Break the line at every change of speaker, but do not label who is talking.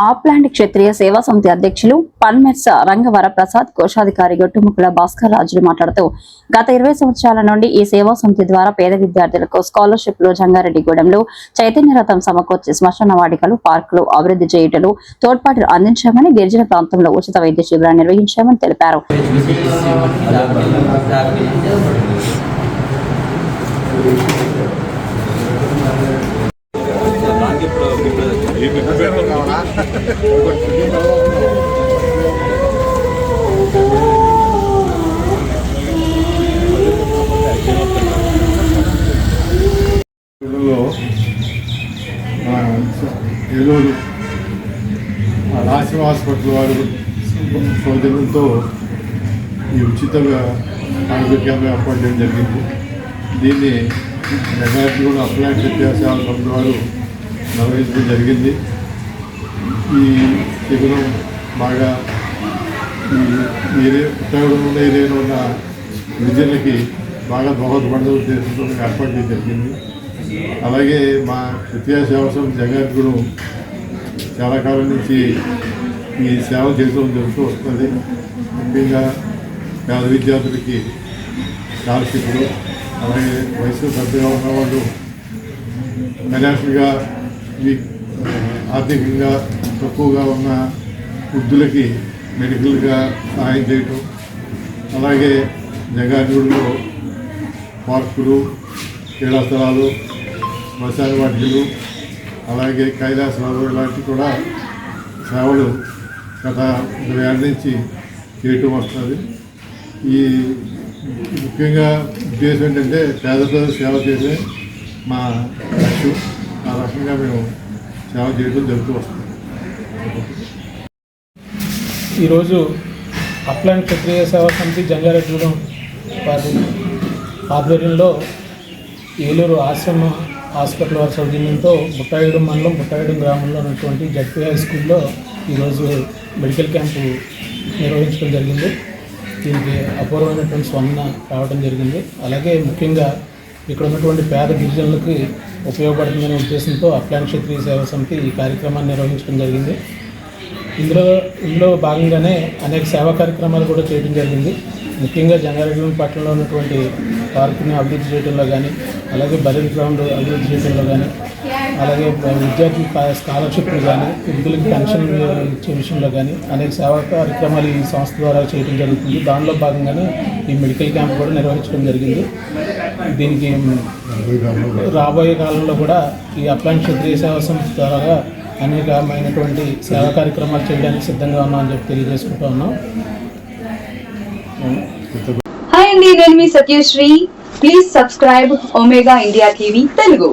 ఆప్లాండ్ క్షత్రియ సేవా సమితి అధ్యక్షులు పన్మెర్స రంగవర ప్రసాద్, కోశాధికారి గొట్టుముక్కల భాస్కర్ రాజులు మాట్లాడుతూ గత 20 సంవత్సరాల నుండి ఈ సేవా సమితి ద్వారా పేద విద్యార్థులకు స్కాలర్షిప్లు, జంగారెడ్డిగూడెంలో చైతన్య రథం సమకూర్చి శ్మశాన వాటికలు, పార్కులు అభివృద్ధి చేయుటలు తోడ్పాటు అందించామని, గిరిజన ప్రాంతంలో ఉచిత వైద్య శిబిరాన్ని నిర్వహించామని తెలిపారు.
ఏలూరు రాశి హాస్పిటల్ వారు సౌజన్యంతో ఈ ఉచితంగా ఆరోగ్య కేంద్రం ఏర్పాటు చేయడం జరిగింది. దీన్ని మెగాటిలో అప్లాండ్ క్షత్రియ సేవా సమితి వారు నిర్వహించడం జరిగింది. ఈ శిబిరం బాగా ఉత్తరాఖండ్ ఏరియాలో ఉన్న గిరిజనులకి బాగా దోహదపడే ఉద్దేశంతో ఏర్పాటు చేయడం జరిగింది. అలాగే మా క్షత్రియ సేవా సమితి జంగారెడ్డిగూడెం చాలా కాలం నుంచి ఈ సేవ చేయడం జరుగుతూ వస్తుంది. ముఖ్యంగా పేద విద్యార్థులకి స్కాలర్షిప్లు, అలాగే వయసు పెద్దగా ఉన్న వాళ్ళు ఫైనాన్షియల్గా ఆర్థికంగా తక్కువగా ఉన్న వృద్ధులకి మెడికల్గా సహాయం చేయటం, అలాగే జంగారెడ్డిగూడెంలో పార్కులు, క్రీడా స్థలాలు, శ్మశాన వాటికలు, అలాగే కైలాసాలు ఇలాంటివి కూడా సేవలు గత 20 ఏళ్ళ నుంచి చేయటం వస్తుంది. ఈ ముఖ్యంగా ఉద్దేశం ఏంటంటే పేద సేవ చేసే మా లక్ష్యం. ఆ రకంగా మేము సేవ చేయడం జరుగుతూ వస్తుంది.
ఈరోజు అప్లాండ్ క్షత్రియ సేవా సమితి జంగారెడ్డిగూడెం వారి ఆధ్వర్యంలో ఏలూరు ఆశ్రమ హాస్పిటల్ వారి సౌజన్యంతో బుట్టాయిగూడెం మండలం బుట్టాయిగూడెం గ్రామంలో ఉన్నటువంటి జడ్పీ హై స్కూల్లో ఈరోజు మెడికల్ క్యాంపు నిర్వహించడం జరిగింది. దీనికి అపూర్వమైనటువంటి స్పందన రావడం జరిగింది. అలాగే ముఖ్యంగా ఇక్కడ ఉన్నటువంటి పేద గిరిజనులకి ఉపయోగపడుతుందనే ఉద్దేశంతో అప్లాండ్ క్షత్రియ సేవా సమితి ఈ కార్యక్రమాన్ని నిర్వహించడం జరిగింది. ఇందులో భాగంగానే అనేక సేవా కార్యక్రమాలు కూడా చేయడం జరిగింది. ముఖ్యంగా జంగారెడ్డిగూడెం పట్టణంలో ఉన్నటువంటి పార్కుని అభివృద్ధి చేయడంలో కానీ, అలాగే బరిల్ గ్రౌండ్ అభివృద్ధి చేయడంలో కానీ, అలాగే విద్యార్థి స్కాలర్షిప్లు కానీ, వృద్ధులకి పెన్షన్ ఇచ్చే విషయంలో కానీ అనేక సేవా కార్యక్రమాలు ఈ సంస్థ ద్వారా చేయడం జరుగుతుంది. దానిలో భాగంగానే ఈ మెడికల్ క్యాంప్ కూడా నిర్వహించడం జరిగింది. దీనికి రాబోయే కాలంలో కూడా ఈ అప్లాండ్ క్షత్రియ సేవా సంస్థ ద్వారా అనేకమైనటువంటి సేవా కార్యక్రమాలు చేయడానికి సిద్ధంగా ఉన్నామని చెప్పి తెలియజేసుకుంటూ ఉన్నాం.
హాయ్ అండి, నేను మీ Satyashree. Please subscribe Omega India TV Telugu.